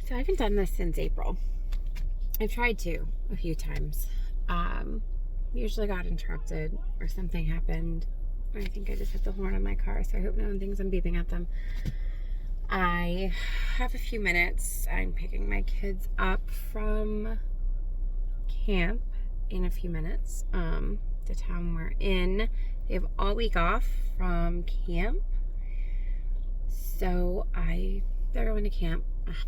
So I haven't done this since April. I've tried to a few times. Usually got interrupted or something happened. Or I think I just hit the horn on my car, so I hope no one thinks I'm beeping at them. I have a few minutes. I'm picking my kids up from camp in a few minutes. The town we're in, they have all week off from camp. So they're going to camp.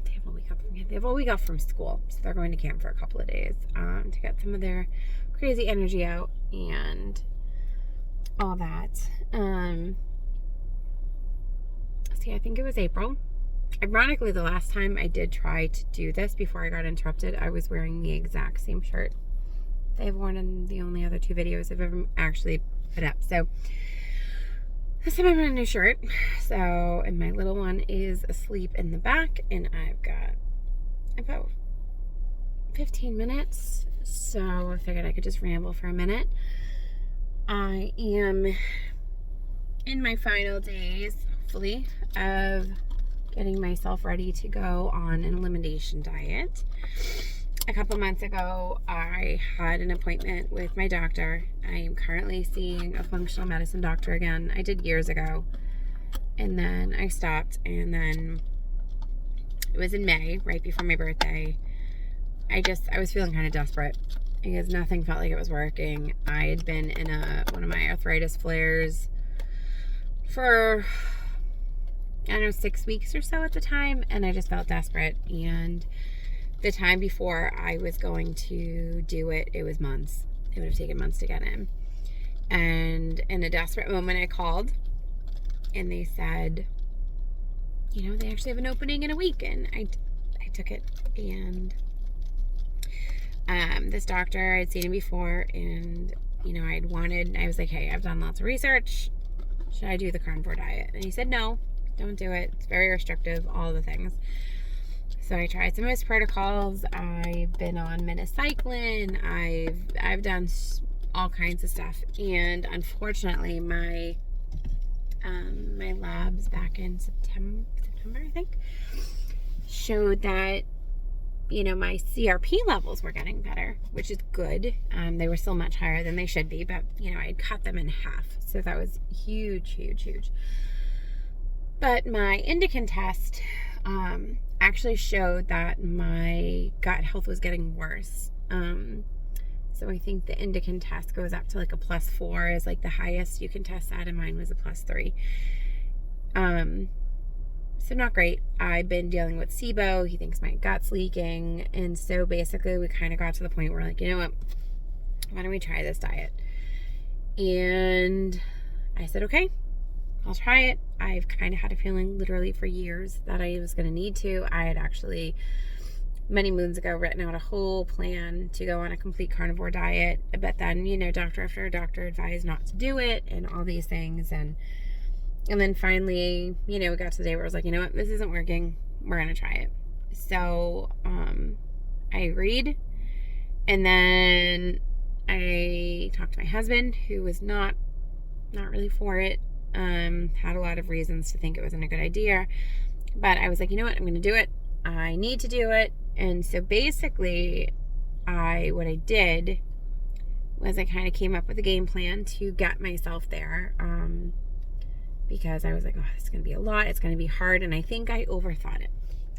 They have a week off from camp. They have a week off from school. So they're going to camp for a couple of days to get some of their crazy energy out and all that. See, I think it was April. Ironically, the last time I did try to do this before I got interrupted, I was wearing the exact same shirt they've worn in the only other 2 videos I've ever actually put up. So this time I'm in a new shirt. So, and my little one is asleep in the back, and I've got about 15 minutes. So I figured I could just ramble for a minute. I am in my final days, hopefully, of getting myself ready to go on an elimination diet. A couple months ago, I had an appointment with my doctor. I am currently seeing a functional medicine doctor again. I did years ago, and then I stopped, and then it was in May, right before my birthday. I was feeling kind of desperate because nothing felt like it was working. I had been in one of my arthritis flares for, 6 weeks or so at the time, and I just felt desperate. And the time before I was going to do it, it was months. It would have taken months to get in. And in a desperate moment, I called, and they said, they actually have an opening in a week. And I took it. And this doctor, I'd seen him before, and I was like, hey, I've done lots of research. Should I do the carnivore diet? And he said, no, don't do it. It's very restrictive, all the things. So I tried some of his protocols. I've been on minocycline. I've done all kinds of stuff. And unfortunately, my labs back in September, I think, showed that my CRP levels were getting better, which is good. They were still much higher than they should be, but I had cut them in half. So that was huge, huge, huge. But my Indican test actually showed that my gut health was getting worse. So I think the Indican test goes up to like a +4 is like the highest you can test that, and mine was a +3. So not great. I've been dealing with SIBO. He thinks my gut's leaking. And so basically we kind of got to the point where like, you know what? Why don't we try this diet? And I said, okay, I'll try it. I've kind of had a feeling literally for years that I was going to need to. I had actually many moons ago written out a whole plan to go on a complete carnivore diet. But then, doctor after doctor advised not to do it and all these things. And then finally, we got to the day where I was like, you know what, this isn't working. We're going to try it. So I agreed. And then I talked to my husband, who was not really for it. Had a lot of reasons to think it wasn't a good idea. But I was like, you know what, I'm going to do it. I need to do it. And so basically, what I did was I kind of came up with a game plan to get myself there. Because I was like, oh, this is going to be a lot. It's going to be hard. And I think I overthought it.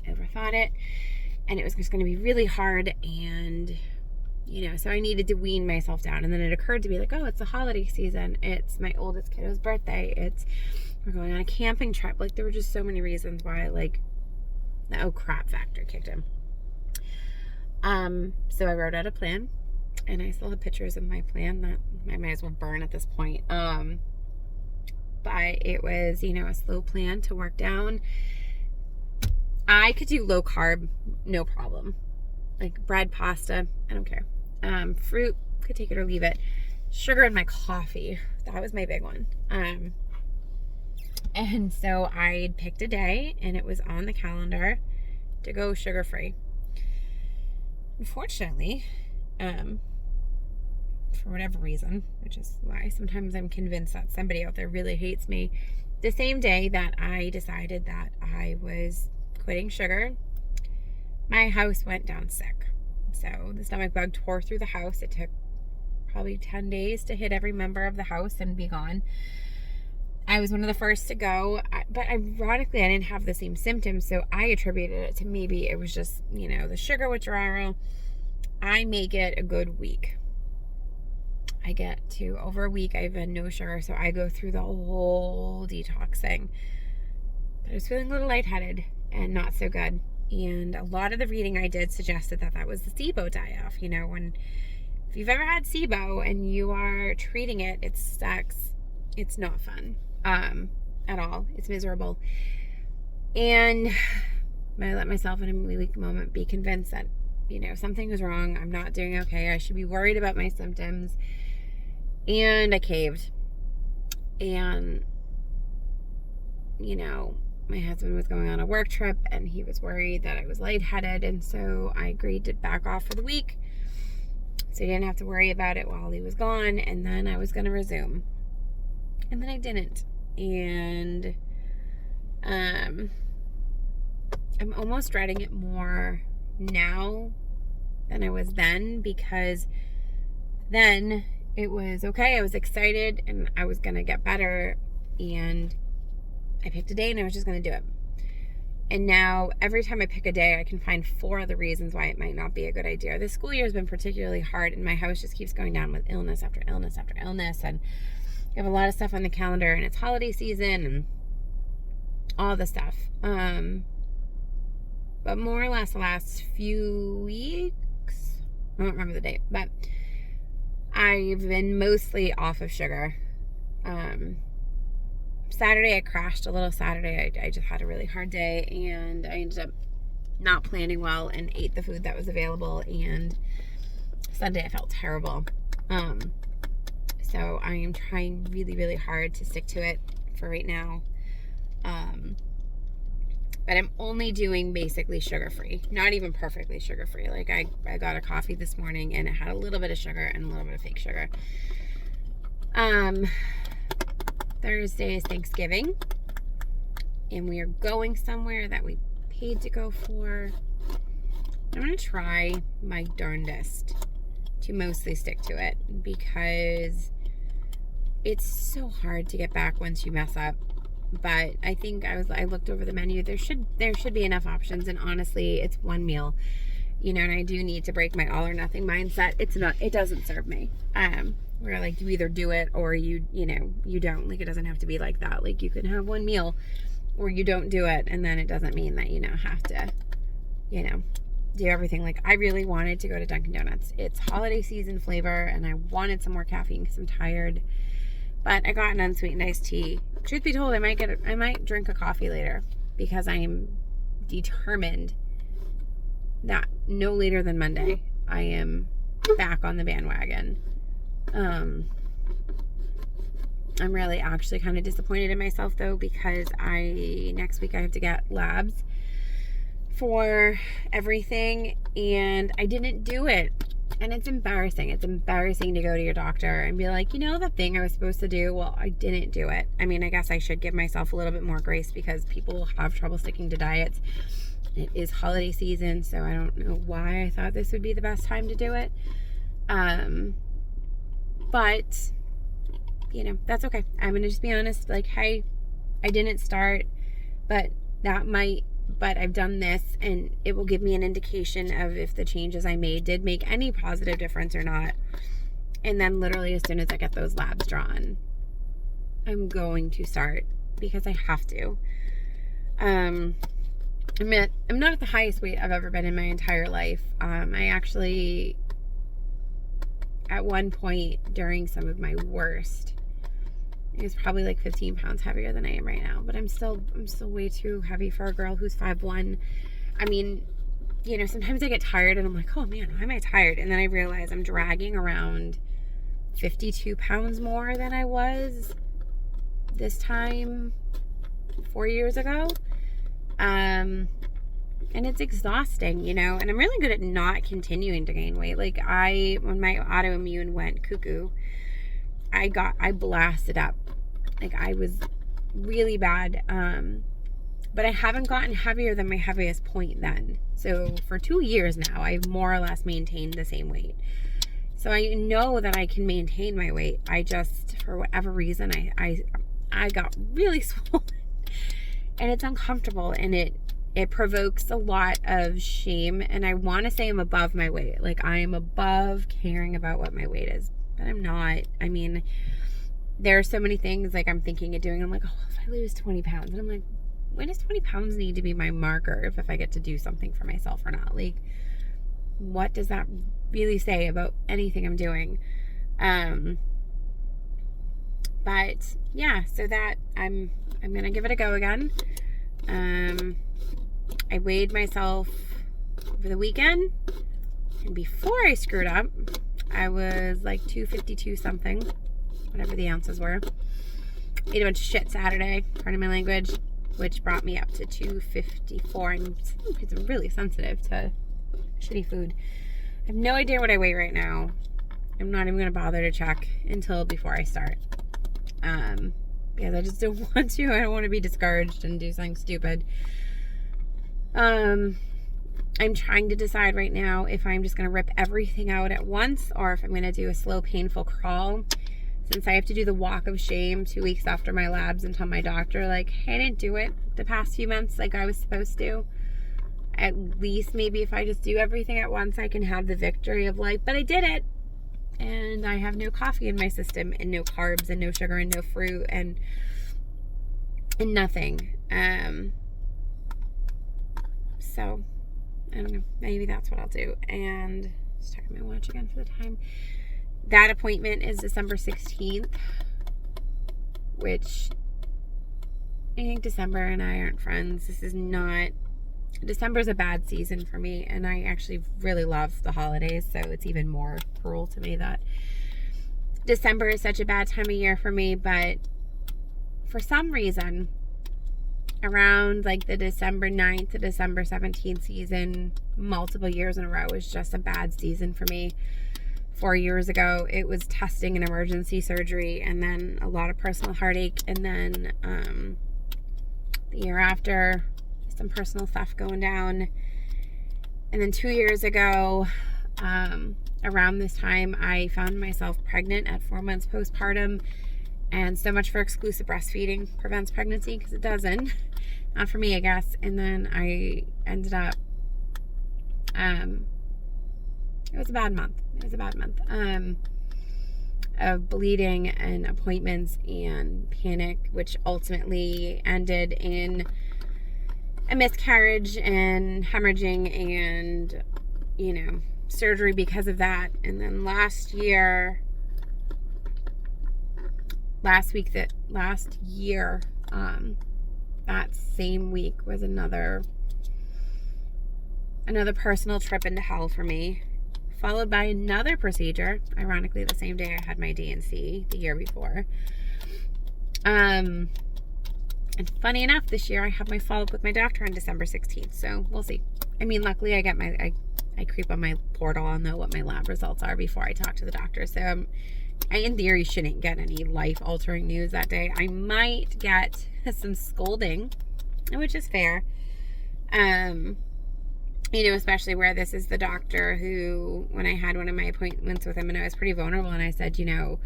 And it was just going to be really hard. And, so I needed to wean myself down. And then it occurred to me like, oh, it's the holiday season. It's my oldest kiddo's birthday. We're going on a camping trip. Like, there were just so many reasons why, like, the oh crap factor kicked in. So I wrote out a plan. And I still have pictures of my plan that I might as well burn at this point. But it was, a slow plan to work down. I could do low carb, no problem. Like bread, pasta, I don't care. Fruit, could take it or leave it. Sugar in my coffee, that was my big one. And so I picked a day, and it was on the calendar to go sugar-free. Unfortunately, for whatever reason, which is why sometimes I'm convinced that somebody out there really hates me, the same day that I decided that I was quitting sugar, my house went down sick. So the stomach bug tore through the house. It took probably 10 days to hit every member of the house and be gone. I was one of the first to go, but ironically, I didn't have the same symptoms, so I attributed it to maybe it was just, the sugar withdrawal. I make it a good week. I get to over a week, I've had no sugar, so I go through the whole detox thing. But I was feeling a little lightheaded and not so good. And a lot of the reading I did suggested that was the SIBO die-off. If you've ever had SIBO and you are treating it, it sucks. It's not fun at all. It's miserable. And I let myself in a weak moment be convinced that, something was wrong. I'm not doing okay. I should be worried about my symptoms. And I caved. And, my husband was going on a work trip and he was worried that I was lightheaded. And so I agreed to back off for the week so he didn't have to worry about it while he was gone. And then I was going to resume. And then I didn't. And I'm almost dreading it more now than I was then, because then it was okay. I was excited and I was going to get better, and I picked a day and I was just going to do it. And now every time I pick a day, I can find 4 other reasons why it might not be a good idea. This school year has been particularly hard, and my house just keeps going down with illness after illness after illness. And I have a lot of stuff on the calendar, and it's holiday season and all the stuff. But more or less the last few weeks, I don't remember the date, but I've been mostly off of sugar. Saturday I crashed a little. Saturday I just had a really hard day, and I ended up not planning well and ate the food that was available, and Sunday I felt terrible. So I am trying really, really hard to stick to it for right now. But I'm only doing basically sugar-free, not even perfectly sugar-free. Like I got a coffee this morning and it had a little bit of sugar and a little bit of fake sugar. Thursday is Thanksgiving, and we are going somewhere that we paid to go for. I'm going to try my darndest to mostly stick to it, because it's so hard to get back once you mess up. But I think I looked over the menu. There should be enough options, and honestly, it's one meal, and I do need to break my all or nothing mindset. It doesn't serve me. Where like you either do it or you don't. Like, it doesn't have to be like that. Like, you can have one meal or you don't do it, and then it doesn't mean that have to do everything. Like, I really wanted to go to Dunkin' Donuts. It's holiday season flavor, and I wanted some more caffeine because I'm tired. But I got an unsweetened iced tea. Truth be told, I might drink a coffee later, because I am determined that no later than Monday I am back on the bandwagon. I'm really actually kind of disappointed in myself, though, because next week I have to get labs for everything, and I didn't do it. And it's embarrassing. It's embarrassing to go to your doctor and be like, the thing I was supposed to do, well, I didn't do it. I mean, I guess I should give myself a little bit more grace, because people have trouble sticking to diets. It is holiday season, so I don't know why I thought this would be the best time to do it. But, that's okay. I'm going to just be honest. Like, hey, I didn't start, but I've done this, and it will give me an indication of if the changes I made did make any positive difference or not. And then literally as soon as I get those labs drawn, I'm going to start, because I have to. I'm not at the highest weight I've ever been in my entire life. I actually, at one point during some of my worst, it was probably like 15 pounds heavier than I am right now, but I'm still way too heavy for a girl who's 5'1". I mean, sometimes I get tired and I'm like, oh man, why am I tired? And then I realize I'm dragging around 52 pounds more than I was this time 4 years ago. And it's exhausting, and I'm really good at not continuing to gain weight. Like, when my autoimmune went cuckoo, I blasted up. Like, I was really bad. but I haven't gotten heavier than my heaviest point then. So for 2 years now, I've more or less maintained the same weight. So I know that I can maintain my weight. I just, for whatever reason, I got really swollen, and it's uncomfortable, and it provokes a lot of shame. And I want to say I'm above my weight. Like, I am above caring about what my weight is, but I'm not. I mean, there are so many things like I'm thinking of doing. I'm like, oh, if I lose 20 pounds, and I'm like, when does 20 pounds need to be my marker if I get to do something for myself or not? Like, what does that really say about anything I'm doing? But yeah, so that I'm gonna give it a go again. I weighed myself over the weekend, and before I screwed up, I was like 252 something, whatever the ounces were. Ate a bunch of shit Saturday, pardon my language, which brought me up to 254. And it's really sensitive to shitty food. I have no idea what I weigh right now. I'm not even going to bother to check until before I start. Because I just don't want to. I don't want to be discouraged and do something stupid. I'm trying to decide right now if I'm just going to rip everything out at once or if I'm going to do a slow, painful crawl. Since I have to do the walk of shame 2 weeks after my labs and tell my doctor, like, hey, I didn't do it the past few months like I was supposed to. At least maybe if I just do everything at once, I can have the victory of like, but I did it. And I have no coffee in my system and no carbs and no sugar and no fruit and nothing. So, I don't know. Maybe that's what I'll do. And just checking my watch again for the time. That appointment is December 16th, which I think December and I aren't friends. December's a bad season for me, and I actually really love the holidays, so it's even more cruel to me that December is such a bad time of year for me. But for some reason, around like the December 9th to December 17th season, multiple years in a row, is just a bad season for me. 4 years ago, it was testing and emergency surgery, and then a lot of personal heartache, and then the year after, some personal stuff going down. And then 2 years ago, around this time, I found myself pregnant at 4 months postpartum. And so much for exclusive breastfeeding prevents pregnancy, because it doesn't. Not for me, I guess. And then I ended up, it was a bad month. Of bleeding and appointments and panic, which ultimately ended in a miscarriage and hemorrhaging and, surgery because of that. And then last year, that same week was another personal trip into hell for me, followed by another procedure, ironically the same day I had my D&C the year before. And funny enough, this year I have my follow-up with my doctor on December 16th, so we'll see. I mean, luckily I creep on my portal. I'll know what my lab results are before I talk to the doctor, so I, in theory, shouldn't get any life-altering news that day. I might get some scolding, which is fair. Especially where this is the doctor who, when I had one of my appointments with him and I was pretty vulnerable and I said, some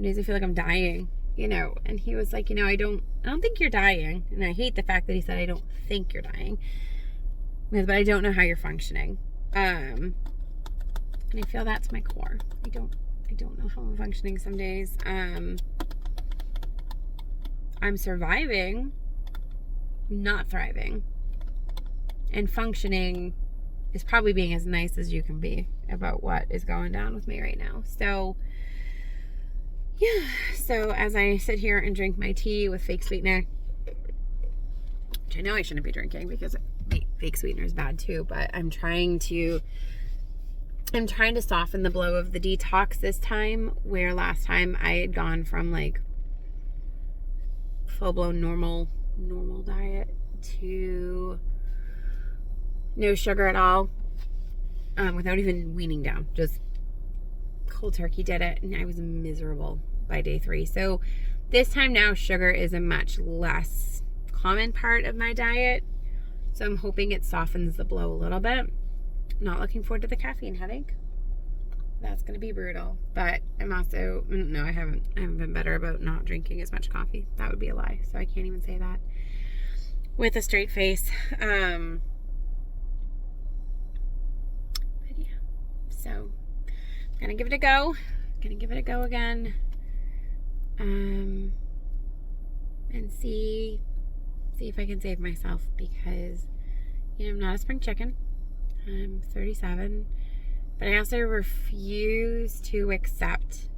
days I feel like I'm dying, and he was like, I don't think you're dying. And I hate the fact that he said, I don't think you're dying, but I don't know how you're functioning. And I feel that's my core. I don't know how I'm functioning some days. I'm surviving, not thriving. And functioning is probably being as nice as you can be about what is going down with me right now. So, yeah. So as I sit here and drink my tea with fake sweetener, which I know I shouldn't be drinking because fake sweetener is bad too, but I'm trying to soften the blow of the detox this time, where last time I had gone from like full-blown normal diet to no sugar at all, without even weaning down. Just cold turkey did it, and I was miserable by day 3. So this time now, sugar is a much less common part of my diet. So I'm hoping it softens the blow a little bit. Not looking forward to the caffeine headache. That's going to be brutal. But I'm also, no, I haven't been better about not drinking as much coffee. That would be a lie. So I can't even say that with a straight face. But yeah, so I'm going to give it a go. Going to give it a go again. And see if I can save myself, because, you know, I'm not a spring chicken. I'm 37. But I also refuse to accept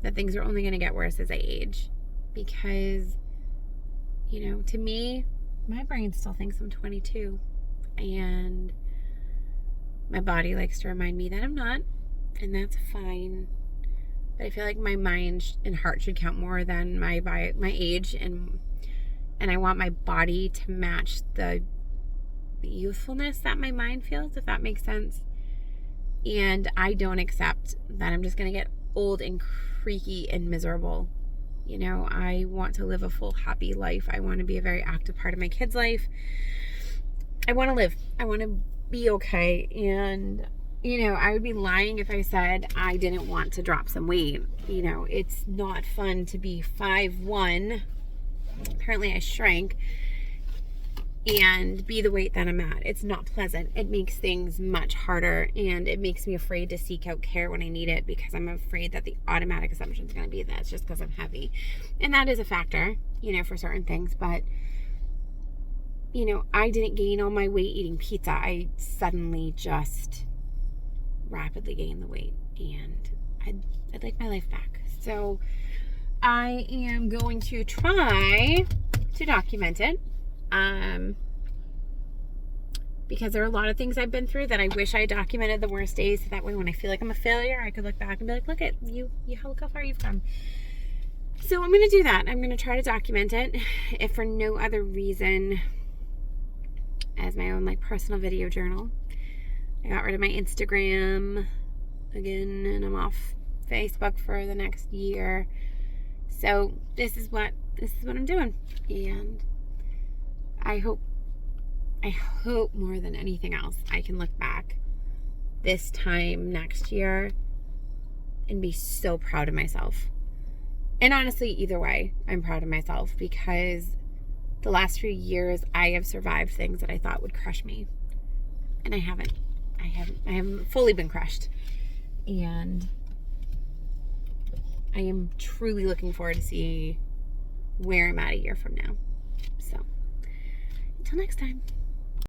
that things are only going to get worse as I age. Because, you know, to me, my brain still thinks I'm 22. And my body likes to remind me that I'm not. And that's fine. But I feel like my mind and heart should count more than my age. And I want my body to match the youthfulness that my mind feels, if that makes sense. And I don't accept that I'm just going to get old and creaky and miserable. You know, I want to live a full, happy life. I want to be a very active part of my kid's life. I want to live. I want to be okay. And, you know, I would be lying if I said I didn't want to drop some weight. You know, it's not fun to be 5'1". Apparently I shrank, and be the weight that I'm at. It's not pleasant. It makes things much harder, and it makes me afraid to seek out care when I need it, because I'm afraid that the automatic assumption is going to be that it's just because I'm heavy. And that is a factor, you know, for certain things. But, you know, I didn't gain all my weight eating pizza. I suddenly just rapidly gained the weight, and I'd like my life back. So I am going to try to document it. Because there are a lot of things I've been through that I wish I documented the worst days, so that way when I feel like I'm a failure, I could look back and be like, look at you, look how far you've come. So I'm going to do that. I'm going to try to document it, if for no other reason as my own, like, personal video journal. I got rid of my Instagram again, and I'm off Facebook for the next year. So this is what I'm doing. And I hope more than anything else, I can look back this time next year and be so proud of myself. And honestly, either way, I'm proud of myself, because the last few years I have survived things that I thought would crush me. And I haven't fully been crushed. And I am truly looking forward to see where I'm at a year from now. So, until next time.